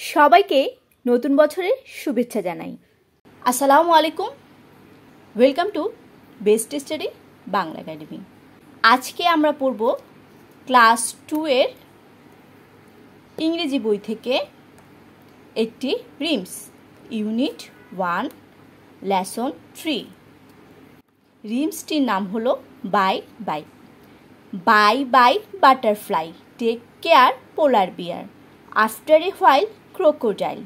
সবাইকে নতুন বছরের শুভেচ্ছা জানাই। আসসালামু আলাইকুম, welcome to best study Bangla academy. আজকে আমরা পড়ব ক্লাস 2 এর ইংরেজি বই থেকে একটি রিমস ইউনিট 1 লেসন 3। রিমসটির নাম হলো bye bye. Bye bye butterfly, take care polar bear, after a while crocodile,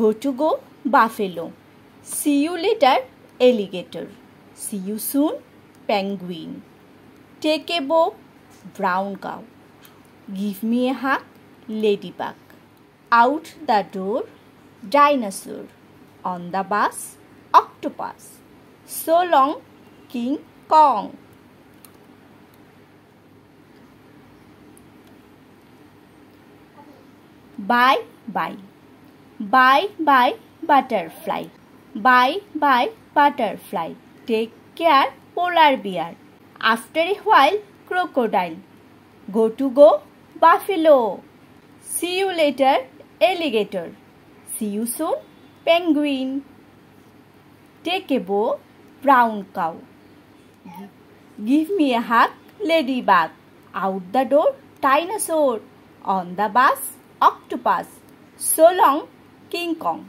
go to go buffalo, see you later alligator, see you soon penguin, take a bow brown cow, give me a hug ladybug, out the door dinosaur, on the bus octopus, so long King Kong. Bye bye. Bye bye butterfly. Bye bye butterfly. Take care polar bear. After a while crocodile. Go to go buffalo. See you later alligator. See you soon penguin. Take a bow brown cow. Give me a hug ladybug. Out the door dinosaur. On the bus octopus, so long King Kong.